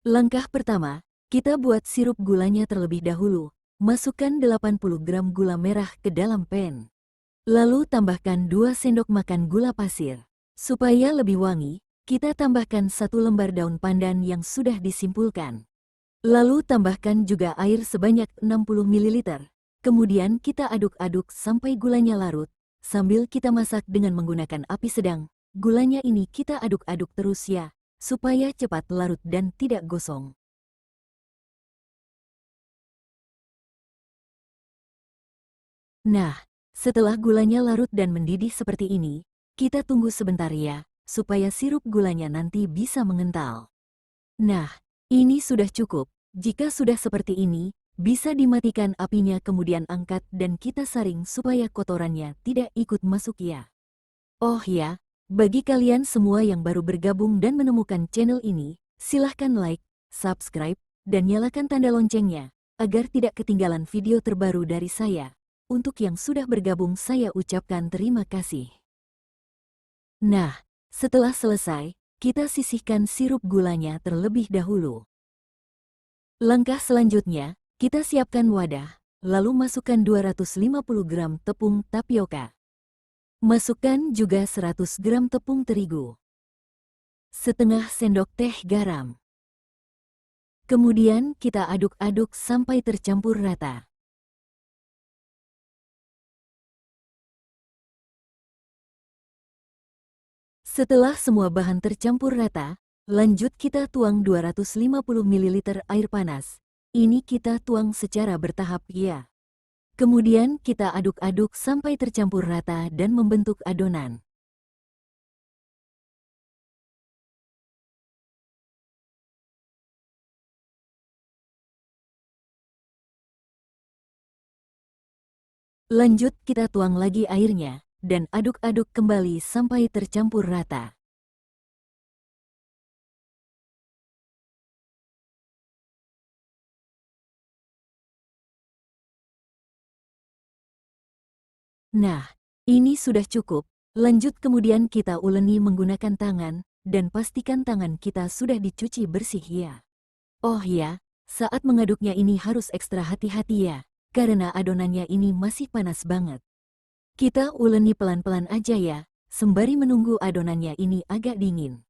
Langkah pertama, kita buat sirup gulanya terlebih dahulu. Masukkan 80 gram gula merah ke dalam pan. Lalu tambahkan 2 sendok makan gula pasir. Supaya lebih wangi, kita tambahkan 1 lembar daun pandan yang sudah disimpulkan. Lalu tambahkan juga air sebanyak 60 ml. Kemudian kita aduk-aduk sampai gulanya larut. Sambil kita masak dengan menggunakan api sedang, gulanya ini kita aduk-aduk terus ya, supaya cepat larut dan tidak gosong. Nah, setelah gulanya larut dan mendidih seperti ini, kita tunggu sebentar ya, supaya sirup gulanya nanti bisa mengental. Nah, ini sudah cukup. Jika sudah seperti ini, bisa dimatikan apinya kemudian angkat dan kita saring supaya kotorannya tidak ikut masuk ya. Oh ya, bagi kalian semua yang baru bergabung dan menemukan channel ini, silahkan like, subscribe, dan nyalakan tanda loncengnya, agar tidak ketinggalan video terbaru dari saya. Untuk yang sudah bergabung saya ucapkan terima kasih. Nah, setelah selesai, kita sisihkan sirup gulanya terlebih dahulu. Langkah selanjutnya, kita siapkan wadah, lalu masukkan 250 gram tepung tapioka. Masukkan juga 100 gram tepung terigu. Setengah sendok teh garam. Kemudian kita aduk-aduk sampai tercampur rata. Setelah semua bahan tercampur rata, lanjut kita tuang 250 ml air panas. Ini kita tuang secara bertahap ya. Kemudian kita aduk-aduk sampai tercampur rata dan membentuk adonan. Lanjut kita tuang lagi airnya, dan aduk-aduk kembali sampai tercampur rata. Nah, ini sudah cukup. Lanjut kemudian kita uleni menggunakan tangan, dan pastikan tangan kita sudah dicuci bersih ya. Oh ya, saat mengaduknya ini harus ekstra hati-hati ya, karena adonannya ini masih panas banget. Kita uleni pelan-pelan aja ya, sembari menunggu adonannya ini agak dingin.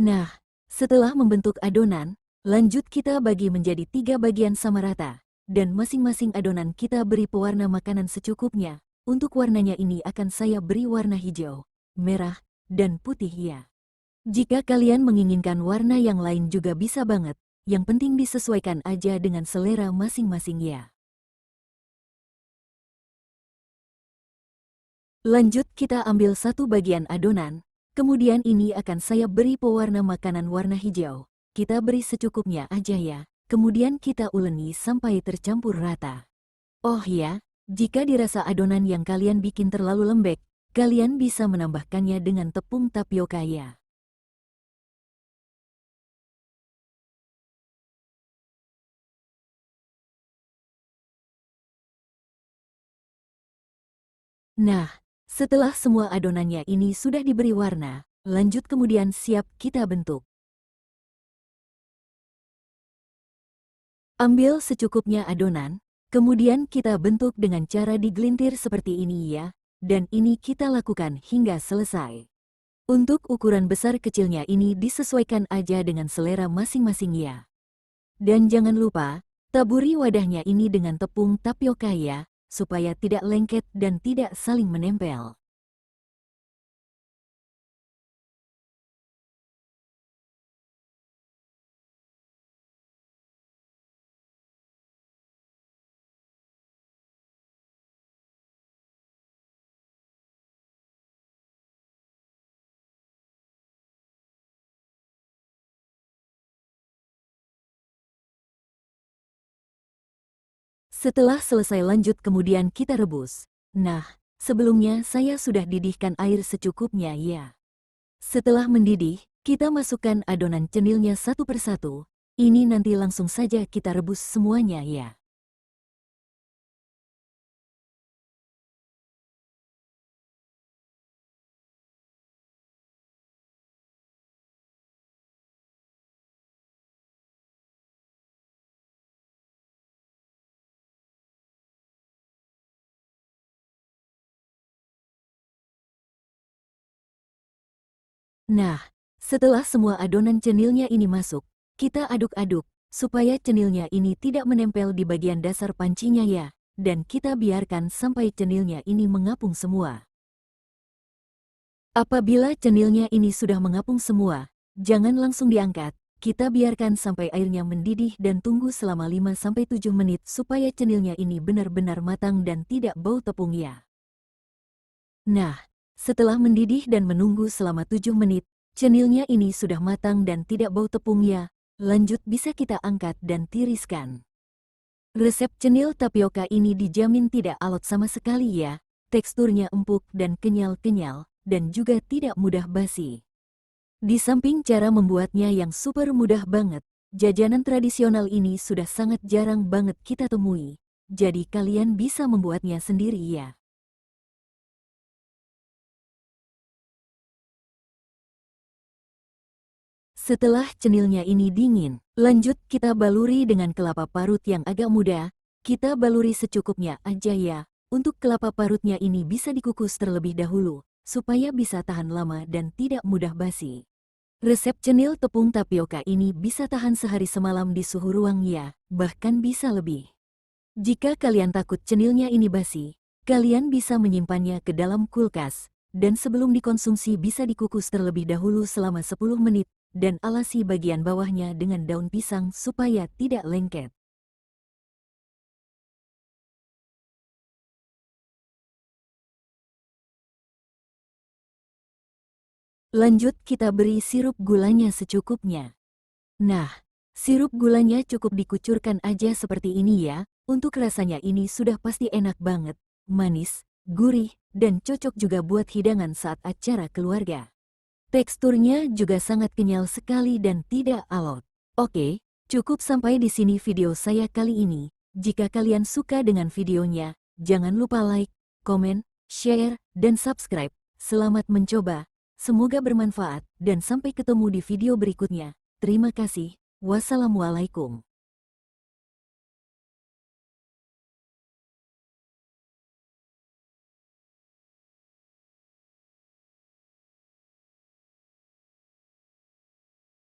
Nah, setelah membentuk adonan, lanjut kita bagi menjadi 3 bagian sama rata, dan masing-masing adonan kita beri pewarna makanan secukupnya. Untuk warnanya ini akan saya beri warna hijau, merah, dan putih ya. Jika kalian menginginkan warna yang lain juga bisa banget, yang penting disesuaikan aja dengan selera masing-masing ya. Lanjut kita ambil satu bagian adonan, kemudian ini akan saya beri pewarna makanan warna hijau. Kita beri secukupnya aja ya, kemudian kita uleni sampai tercampur rata. Oh ya, jika dirasa adonan yang kalian bikin terlalu lembek, kalian bisa menambahkannya dengan tepung tapioka ya. Nah, setelah semua adonannya ini sudah diberi warna, lanjut kemudian siap kita bentuk. Ambil secukupnya adonan, kemudian kita bentuk dengan cara digelintir seperti ini ya, dan ini kita lakukan hingga selesai. Untuk ukuran besar kecilnya ini disesuaikan aja dengan selera masing-masing ya. Dan jangan lupa, taburi wadahnya ini dengan tepung tapioka ya, supaya tidak lengket dan tidak saling menempel. Setelah selesai lanjut kemudian kita rebus. Nah, sebelumnya saya sudah didihkan air secukupnya ya. Setelah mendidih, kita masukkan adonan cenilnya satu persatu. Ini nanti langsung saja kita rebus semuanya ya. Nah, setelah semua adonan cenilnya ini masuk, kita aduk-aduk, supaya cenilnya ini tidak menempel di bagian dasar pancinya ya, dan kita biarkan sampai cenilnya ini mengapung semua. Apabila cenilnya ini sudah mengapung semua, jangan langsung diangkat, kita biarkan sampai airnya mendidih dan tunggu selama 5-7 menit supaya cenilnya ini benar-benar matang dan tidak bau tepung ya. Nah, setelah mendidih dan menunggu selama 7 menit, cenilnya ini sudah matang dan tidak bau tepung ya. Lanjut bisa kita angkat dan tiriskan. Resep cenil tapioka ini dijamin tidak alot sama sekali ya. Teksturnya empuk dan kenyal-kenyal, dan juga tidak mudah basi. Di samping cara membuatnya yang super mudah banget, jajanan tradisional ini sudah sangat jarang banget kita temui. Jadi kalian bisa membuatnya sendiri ya. Setelah cenilnya ini dingin, lanjut kita baluri dengan kelapa parut yang agak muda. Kita baluri secukupnya aja ya. Untuk kelapa parutnya ini bisa dikukus terlebih dahulu, supaya bisa tahan lama dan tidak mudah basi. Resep cenil tepung tapioka ini bisa tahan sehari semalam di suhu ruang ya, bahkan bisa lebih. Jika kalian takut cenilnya ini basi, kalian bisa menyimpannya ke dalam kulkas, dan sebelum dikonsumsi bisa dikukus terlebih dahulu selama 10 menit, dan alasi bagian bawahnya dengan daun pisang supaya tidak lengket. Lanjut kita beri sirup gulanya secukupnya. Nah, sirup gulanya cukup dikucurkan aja seperti ini ya. Untuk rasanya ini sudah pasti enak banget, manis, gurih, dan cocok juga buat hidangan saat acara keluarga. Teksturnya juga sangat kenyal sekali dan tidak alot. Oke, cukup sampai di sini video saya kali ini. Jika kalian suka dengan videonya, jangan lupa like, komen, share, dan subscribe. Selamat mencoba. Semoga bermanfaat dan sampai ketemu di video berikutnya. Terima kasih. Wassalamualaikum.